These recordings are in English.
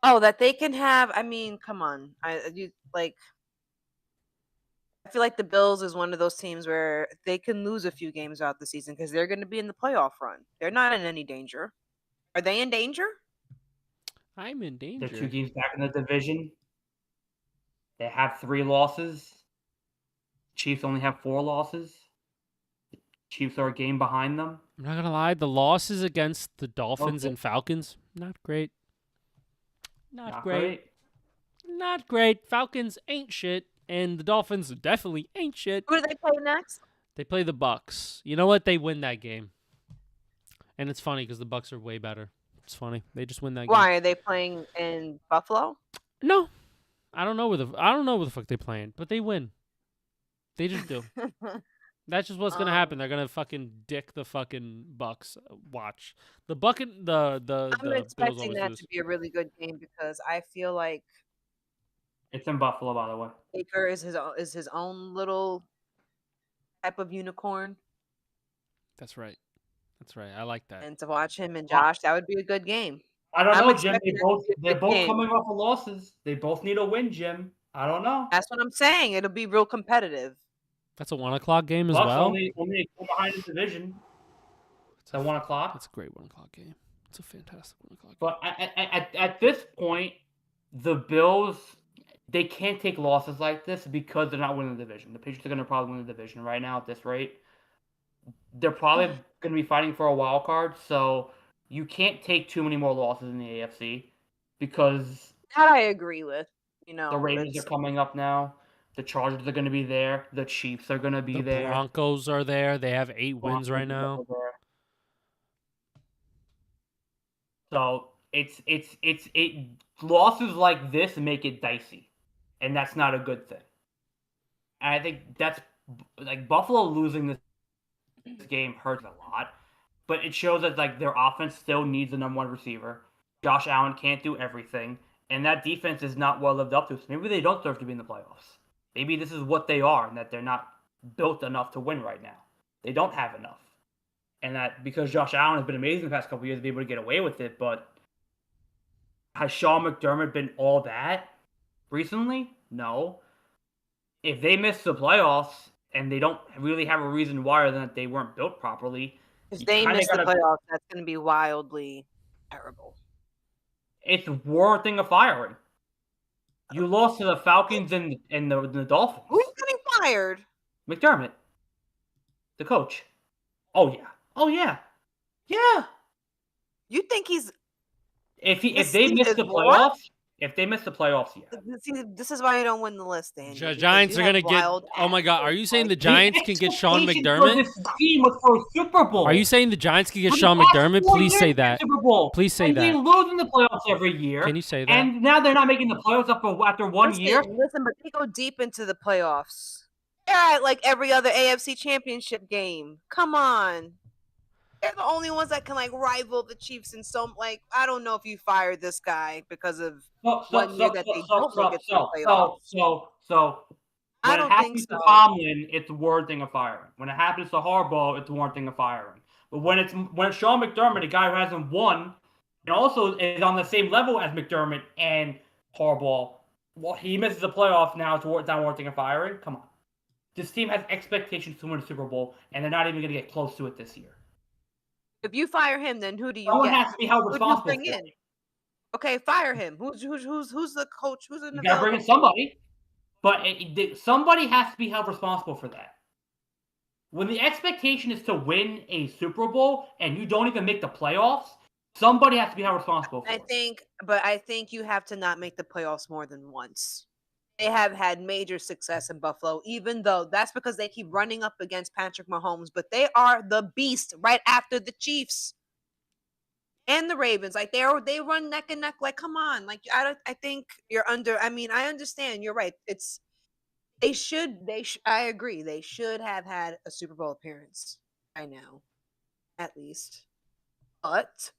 Oh, that they can have. I mean, come on. I feel like the Bills is one of those teams where they can lose a few games out the season because they're going to be in the playoff run. They're not in any danger. Are they in danger? I'm in They're 2 danger. games back in the division. They have 3 losses. Chiefs only have 4 losses. Chiefs are a game behind them. I'm not gonna lie. The losses against the Dolphins Okay. and Falcons, not great. Not Not great. great. Not great. Falcons ain't shit, and the Dolphins definitely ain't shit. Who do they play next? They play the Bucks. You know what? They win that game, and it's funny because the Bucks are way better. It's funny. They just win that game. Why are they playing in Buffalo? No, I don't know where the fuck they playing, but they win. They just do. That's just what's gonna happen. They're gonna fucking dick the fucking Bucks. Watch the bucket. The I'm Bills expecting always that lose. to be a really good game because I feel like It's in Buffalo, by the way. Baker is his own little type of unicorn, That's right. That's right. I like that. and to watch him and I Josh, that would be a good game. I don't I'm know, Jim. expecting that to be a They're good both game. coming off of losses. They both need a win, Jim. I don't know. That's what I'm saying. It'll be real competitive. That's a 1:00 game as Bucks well. only a game behind the division. It's At 1:00. That's a great 1:00 game. It's a fantastic 1:00 game. But at this point, the Bills, they can't take losses like this because they're not winning the division. The Patriots are going to probably win the division right now at this rate. They're probably going to be fighting for a wild card, so you can't take too many more losses in the AFC because That I agree with. the Ravens are coming up now. The Chargers are going to be there. The Chiefs are going to be The there. Broncos are there. They have 8 wins right Broncos now. are there. So it losses like this make it dicey, and that's not a good thing. And I think that's like Buffalo losing this game hurts a lot, but it shows that like their offense still needs a number 1 receiver. Josh Allen can't do everything, and that defense is not well lived up to. So maybe they don't deserve to be in the playoffs. Maybe this is what they are, and that they're not built enough to win right now. They don't have enough, and that because Josh Allen has been amazing the past couple of years to be able to get away with it, but has Sean McDermott been all that recently? No. If they miss the playoffs and they don't really have a reason why other than that they weren't built properly, If you they kinda miss the gotta playoffs, that's going to be wildly terrible. it's warranting a firing. You lost to the Falcons and the Dolphins. Who's getting fired? McDermott, the coach. Oh yeah. Oh yeah. Yeah. You think he's If his they seat miss is the what? playoffs, yeah. See, this is why you don't win the list, Daniel. because Giants you are have gonna get. wild Oh my god! Are assholes you saying like the The Giants can get Sean expectation for McDermott? this team was for a Super Bowl. Are you saying the Giants can get For the Sean past McDermott? 4 Please years, say they're that. Super Bowl. Please say And they that. lose in the playoffs every year. Can you say that? And now they're not making the playoffs after 1 year. Listen, but they go deep into the playoffs. They're at like every other AFC championship game. Come on. They're the only ones that can like rival the Chiefs in some like I don't know if you fired this guy because of one year that they don't make it to the playoffs. So I when it don't think happens to so. Tomlin, it's warranting a firing. When it happens to Harbaugh, it's warranting a firing. But when it's Sean McDermott, a guy who hasn't won, and also is on the same level as McDermott and Harbaugh, well, he misses the playoffs now. It's not warranting a firing. Come on, this team has expectations to win a Super Bowl, and they're not even going to get close to it this year. If you fire him, then who do you Someone get? has to be held Who do you responsible bring for in? it. Okay, fire him. Who's the coach? Who's in the You got to bring in somebody, but somebody has to be held responsible for that. When the expectation is to win a Super Bowl and you don't even make the playoffs, somebody has to be held responsible for it. I think you have to not make the playoffs more than once. They have had major success in Buffalo, even though that's because they keep running up against Patrick Mahomes, but they are the beast right after the Chiefs and the Ravens. Like they run neck and neck. Like, come on. Like I think you're under. I mean, I understand. You're right. I agree. They should have had a Super Bowl appearance by now, at least. But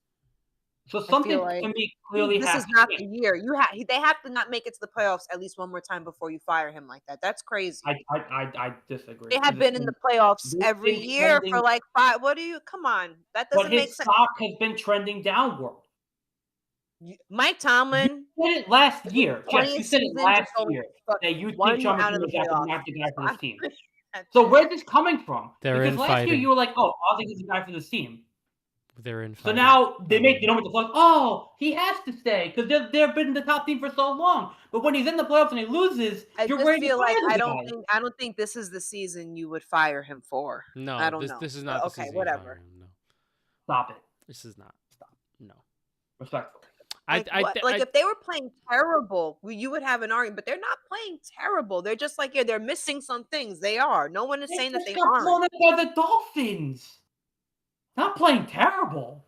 So I something feel like to me clearly this has is not to the change. year. They have to not make it to the playoffs at least one more time before you fire him like that. That's crazy. I disagree. They have been in the playoffs This every thing year for trending, like 5. What do you? Come on, that but doesn't make his sense. stock has been trending downward. Mike Tomlin. You said it last year. Jeff, you 20th said it season last just going year fuck that you one think Sean out of McDermott the is playoffs. not the guy for this team. That's So it. where's this coming from? They're Because last year infighting. you were like, "Oh, I don't think he's the guy for this team." They're in. So now they don't make the playoffs. Oh, he has to stay because they've been the top team for so long. But when he's in the playoffs and he loses, I you're just ready to feel fire like the I guy. don't think this is the season you would fire him for. No, I don't know. this is not But the okay, season. You fire whatever. him, no, Stop it. this is not. Stop. No. Respectfully. Like, if they were playing terrible, you would have an argument. But they're not playing terrible. They're just like, yeah, they're missing some things. They are. No one is They saying that just they got aren't. blown up by the Dolphins. Not playing terrible.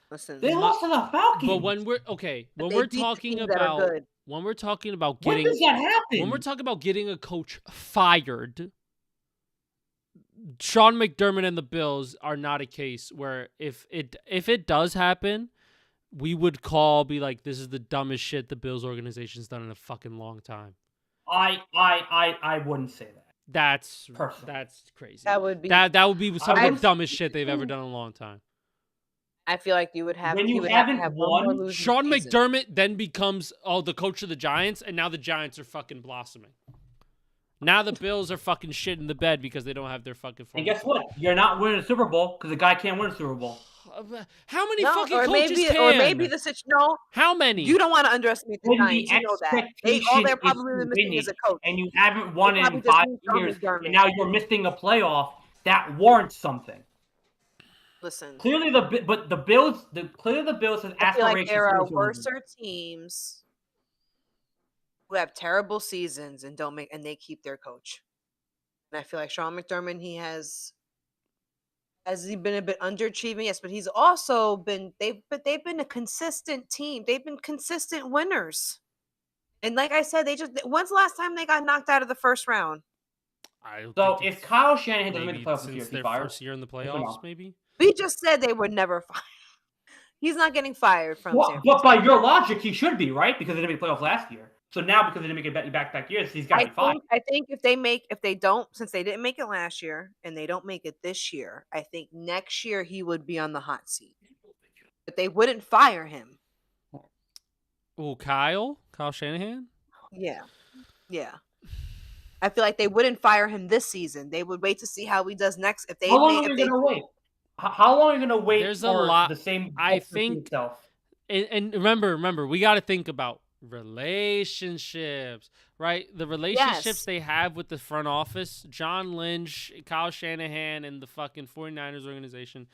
Listen, They lost to the Falcons. But when we're but when they we're beat the talking teams that are about good. when we're talking about when getting does that happen? when we're talking about getting a coach fired, Sean McDermott and the Bills are not a case where if it does happen, we would be like, this is the dumbest shit the Bills organization's done in a fucking long time. I wouldn't say that. That's Personally. that's crazy. That would be that would be some of the would- dumbest shit they've ever done in a long time. I feel like you would have. When you would have to haven't have one more won, losing Sean season. McDermott then becomes the coach of the Giants, and now the Giants are fucking blossoming. Now the Bills are fucking shit in the bed because they don't have their fucking. And guess what? You're not winning a Super Bowl because the guy can't win a Super Bowl. How many No, fucking or coaches maybe, can? or maybe the situation. No, How many? you don't want to underestimate the When the Giants. You know that all they're expectation probably is missing is a coach. And you haven't won They in probably just 5 need Sean years, McDermott. and now you're missing a playoff. That warrants something. Listen, Clearly, the Bills have aspirations. I feel like there are for the Super Bowl. worser teams who have terrible seasons and they keep their coach. And I feel like Sean McDermott, has he been a bit underachieving? Yes, but he's also been they've been a consistent team. They've been consistent winners. And like I said, when's the last time they got knocked out of the first round? So if Kyle Shanahan doesn't make maybe the playoffs this since year, is he their fired? first year in the Yes or playoffs, no? maybe. We just said they would never fire. He's not getting fired from San Well, Francisco. but by your logic, he should be, right? Because they didn't make playoffs last year. So now, because they didn't make it back years, he's got to be fired. I think since they didn't make it last year and they don't make it this year, I think next year he would be on the hot seat. But they wouldn't fire him. Oh, Kyle Shanahan. Yeah. I feel like they wouldn't fire him this season. They would wait to see how he does next. If they How long are you going to wait? How long are you going to wait There's a for lot- the same I culture to think- itself? And remember, we got to think about relationships, right? The relationships Yes. they have with the front office, John Lynch, Kyle Shanahan, and the fucking 49ers organization,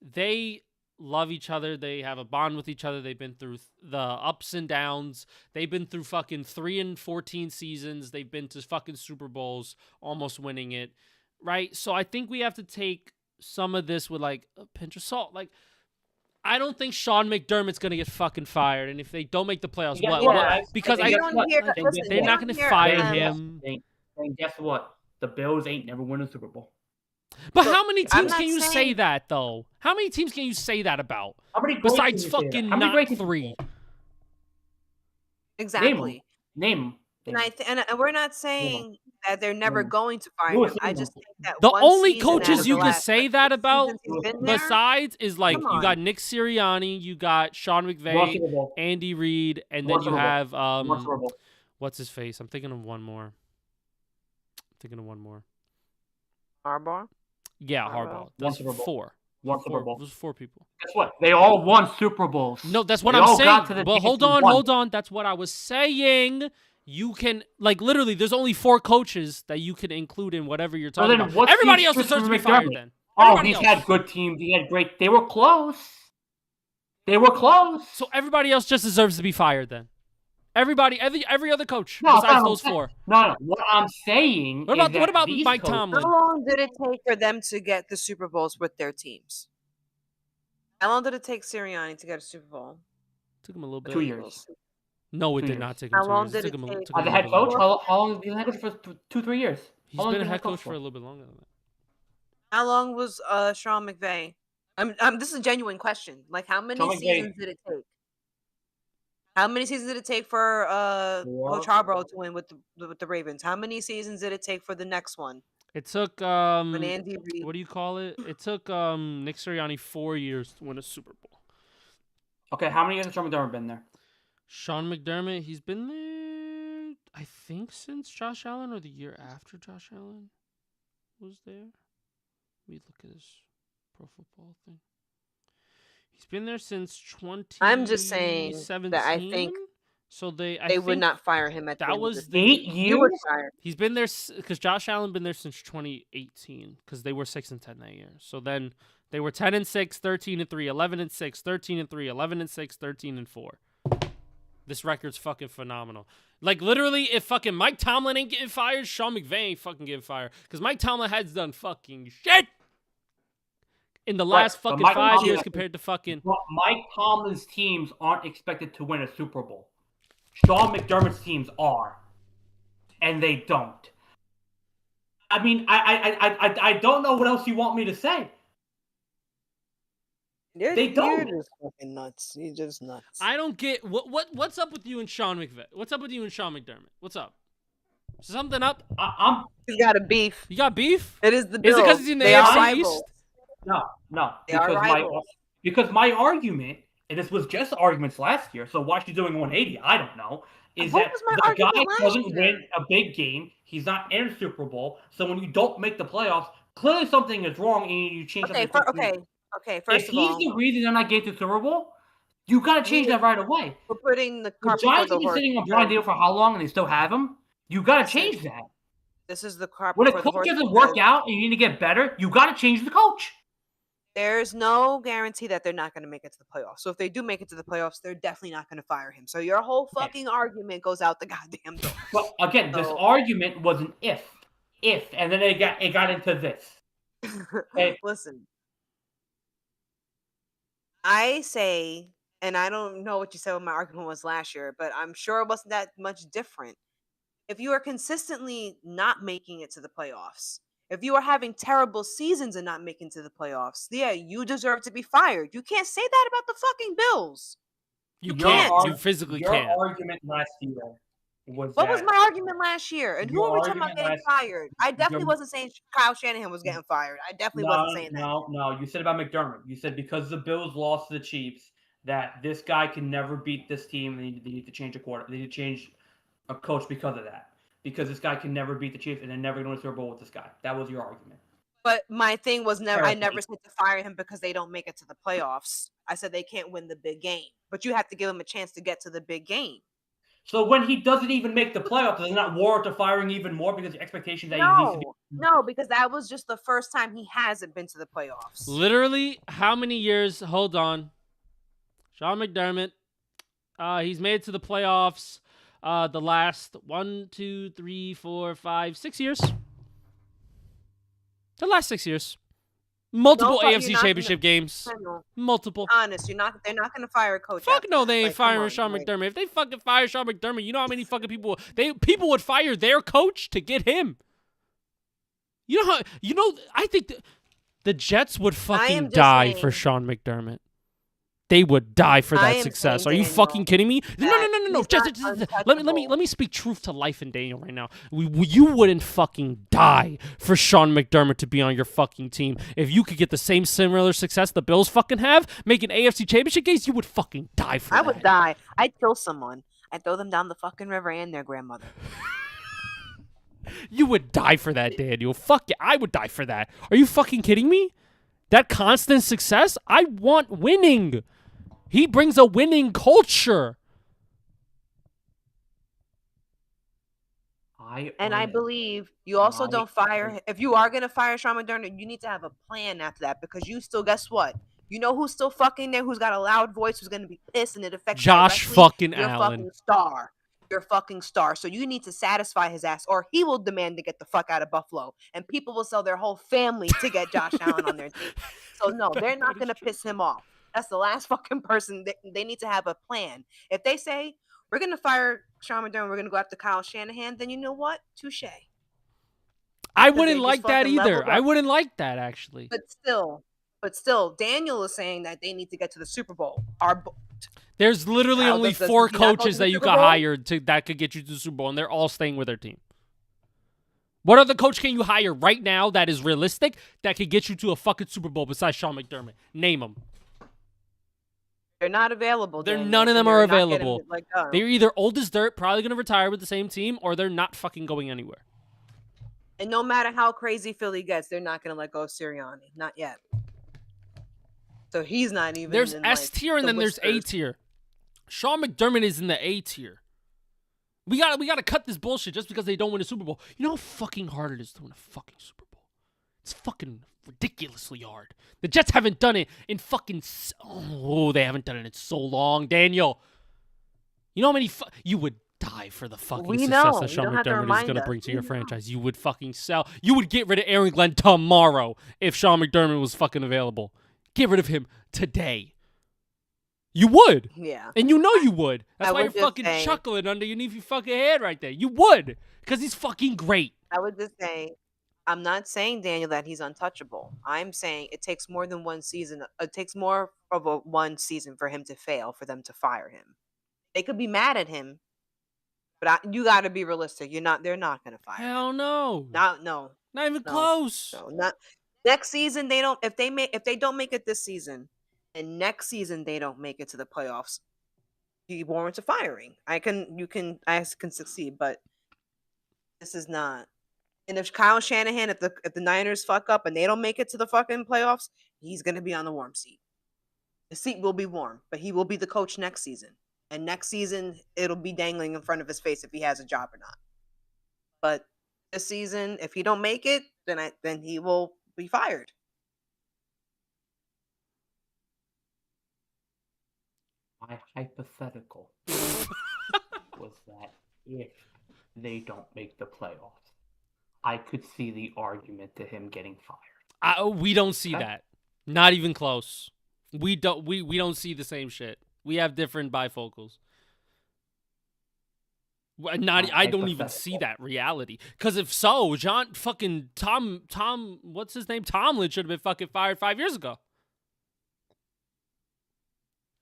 they love each other. They have a bond with each other. They've been through the ups and downs. They've been through fucking 3-14 seasons. They've been to fucking Super Bowls, almost winning it, right? So I think we have to take some of this with like a pinch of salt. Like, I don't think Sean McDermott's gonna get fucking fired, and if they don't make the playoffs, Yeah, what? yeah. Because And You guess don't what? hear- And listen, guess they're you what? not don't gonna hear, fire um, him. And guess what? The Bills ain't never win a Super Bowl. But Look, how many I'm teams not can you say saying- that though? How many teams can you say that about? How many great Besides teams say that? fucking How many not great teams- 3. Exactly. Name 'em. And we're not saying that they're never Name 'em. going to fire Lewis, him. I name 'em. just think that The one only season out coaches of you the can last, say like, that 6 about seasons he's been there, besides is like Come you on. got Nick Sirianni, you got Sean One McVay, Super Bowl. Andy Reid, and One then you Super Bowl. have One Super Bowl. what's his face? I'm thinking of one more. Harbaugh. Yeah, Harbaugh. Harbaugh. One That's Super Bowl. 4. One Super Bowl. Those 4 people. Guess what? They all won Super Bowls. No, that's what They I'm all saying. got to the But hold championship one. on. That's what I was saying. You can, like, literally, there's only 4 coaches that you can include in whatever you're So talking then about. what's Everybody the else excuse deserves to for be fired McDermott? then. Oh, Everybody he's else. had good teams. He had great. They were close. They were close. So everybody else just deserves to be fired then. Every other coach No, besides no, those 4. No. What I'm saying What about is that these Mike coaches- Tomlin? How long did it take for them to get the Super Bowls with their teams? How long did it take Sirianni to get a Super Bowl? Took him a little bit. 2 years. No, it 2 did years. not take him How 2 long years. did took it him a- take? took him As a a head little bit coach, longer. how long has he been head coach for 2-3 years? He's How long been a has he head coach for for? a little bit longer than that. How long was Sean McVay? This is a genuine question. Like, how many Sean McVay- seasons did it take? How many seasons did it take for Coach Harbaugh to win with the Ravens? How many seasons did it take for the next one? It took When Andy Reid. what do you call it? It took Nick Sirianni 4 years to win a Super Bowl. Okay, how many years has Sean McDermott been there? Sean McDermott, he's been there, I think, since Josh Allen or the year after Josh Allen was there. Let me look at his pro football thing. He's been there since 2017. I'm just saying that I think so. I they would think not fire him at the that end of was the the 8 season. years. He would fire. He's been there because Josh Allen been there since 2018 because they were 6-10 that year. So then they were 10-6, 13-3, 11-6, 13-3, 11-6, 13-4. This record's fucking phenomenal. Like, literally, if fucking Mike Tomlin ain't getting fired, Sean McVay ain't fucking getting fired. Because Mike Tomlin has done fucking shit in the last fucking 5 years compared to fucking... But Mike Tomlin's teams aren't expected to win a Super Bowl. Sean McDermott's teams are. And they don't. I mean, I don't know what else you want me to say. They don't. You're just fucking nuts. You're just nuts. I don't get what's up with you and Sean McVay. What's up with you and Sean McDermott? What's up? Is something up? He's got a beef. You got beef? It is the Bills. Is it because he's in the They are AFC rivals. East? No. They are rivals. Because my argument, and this was just arguments last year, so why she's doing 180, I don't know, is What that was my the argument guy last doesn't year? win a big game. He's not in a Super Bowl. So when you don't make the playoffs, clearly something is wrong and you change Okay, something. okay. First If of all, he's the reason they're not getting to the Super Bowl, you got to change that right away. we're putting the The carpet before Giants the have been horse. sitting on Brian Dale for how long and they still have him? You got to Listen, change that. This is the carpet When a before the coach horse. doesn't work out and you need to get better, you got to change the coach. There's no guarantee that they're not going to make it to the playoffs. So if they do make it to the playoffs, they're definitely not going to fire him. So your whole fucking argument goes out the goddamn door. But again, this argument was an if, and then it got into this. Okay. Listen, I say, and I don't know what you said what my argument was last year, but I'm sure it wasn't that much different. If you are consistently not making it to the playoffs, if you are having terrible seasons and not making it to the playoffs, yeah, you deserve to be fired. You can't say that about the fucking Bills. You Your can't. arg- You physically Your can't. argument last year was What that was my argument last year? And who Your are we talking about argument getting fired? I definitely your- wasn't saying Kyle Shanahan was getting fired. I definitely wasn't saying that. No. You said about McDermott. You said because the Bills lost to the Chiefs, that this guy can never beat this team. They need to change a quarter. They need to change a coach because of that. Because this guy can never beat the Chiefs, and they're never going to Super Bowl with this guy. That was your argument. But my thing was I Terribly. never said to fire him because they don't make it to the playoffs. I said they can't win the big game. But you have to give him a chance to get to the big game. So when he doesn't even make the playoffs, does it not warrant to firing even more because the expectation that he needs to be? No, because that was just the first time he hasn't been to the playoffs. Literally, how many years? Hold on. Sean McDermott. He's made it to the playoffs the last 6 years. The last 6 years. Multiple AFC championship games. Multiple. Honest, they're not going to fire a coach. Fuck no, they ain't firing Sean McDermott. If they fucking fire Sean McDermott, you know how many fucking people would fire their coach to get him. I think the Jets would fucking die for Sean McDermott. They would die for that success. Are you fucking kidding me? No. Just let me speak truth to life in Daniel right now. You wouldn't fucking die for Sean McDermott to be on your fucking team. If you could get the same similar success the Bills fucking have, making AFC championship games, you would fucking die for that. I would die. I'd kill someone. I'd throw them down the fucking river and their grandmother. You would die for that, Daniel. Fuck yeah, I would die for that. Are you fucking kidding me? That constant success? I want winning. He brings a winning culture. I believe you also don't fire. If you are going to fire Sean McDermott, you need to have a plan after that because you still, guess what? You know who's still fucking there, who's got a loud voice, who's going to be pissed, and it affects Josh fucking your Allen. Fucking star. Your fucking star. So you need to satisfy his ass, or he will demand to get the fuck out of Buffalo, and people will sell their whole family to get Josh Allen on their team. So no, they're not going to piss him off. That's the last fucking person. They need to have a plan. If they say, we're going to fire Sean McDermott, we're going to go after Kyle Shanahan, then you know what? Touche. I wouldn't like that either. I wouldn't like that, actually. But still, Daniel is saying that they need to get to the Super Bowl. There's literally only 4 coaches that you could hire that could get you to the Super Bowl, and they're all staying with their team. What other coach can you hire right now that is realistic that could get you to a fucking Super Bowl besides Sean McDermott? Name them. They're not available. None of them are available. They're either old as dirt, probably going to retire with the same team, or they're not fucking going anywhere. And no matter how crazy Philly gets, they're not going to let go of Sirianni. Not yet. So he's not even. There's in, S tier and then there's A tier. Sean McDermott is in the A tier. We gotta cut this bullshit just because they don't win a Super Bowl. You know how fucking hard it is to win a fucking Super Bowl? It's fucking ridiculously hard. The Jets haven't done it in fucking... they haven't done it in so long, Daniel. You know how many... You would die for the fucking success that Sean McDermott is going to bring to your franchise. You would fucking sell. You would get rid of Aaron Glenn tomorrow if Sean McDermott was fucking available. Get rid of him today. You would. Yeah. And you know you would. That's why you're fucking chuckling underneath your fucking head right there. You would. Because he's fucking great. I would just say, I'm not saying, Daniel, that he's untouchable. I'm saying it takes more than one season. It takes more of one season for him to fail, for them to fire him. They could be mad at him, but you got to be realistic. They're not going to fire him. Hell no. No. Not even close. No, not next season. They don't. If they don't make it this season, and next season they don't make it to the playoffs, he warrants a firing. I can succeed, but this is not. And if Kyle Shanahan, if the Niners fuck up and they don't make it to the fucking playoffs, he's gonna be on the warm seat. The seat will be warm, but he will be the coach next season. And next season it'll be dangling in front of his face if he has a job or not. But this season, if he don't make it, then he will be fired. My hypothetical was that if they don't make the playoffs, I could see the argument to him getting fired. We don't see that. Not even close. We don't see the same shit. We have different bifocals. I don't even see that reality. Because if so, Tom, what's his name? Tomlin should have been fucking fired 5 years ago.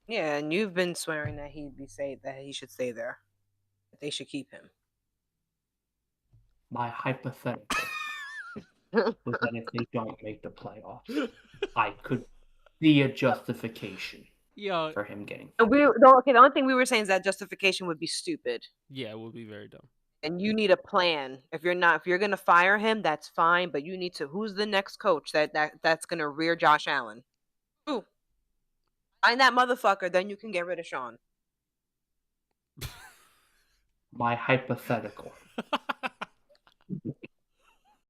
Yeah, and you've been swearing that that he should stay there. That they should keep him. My hypothetical was that if they don't make the playoffs, I could see a justification for him getting fired. The only thing we were saying is that justification would be stupid. Yeah, it would be very dumb. And you need a plan. If you're gonna fire him, that's fine. But you need to. Who's the next coach that's gonna rear Josh Allen? Who? Find that motherfucker, then you can get rid of Sean. My hypothetical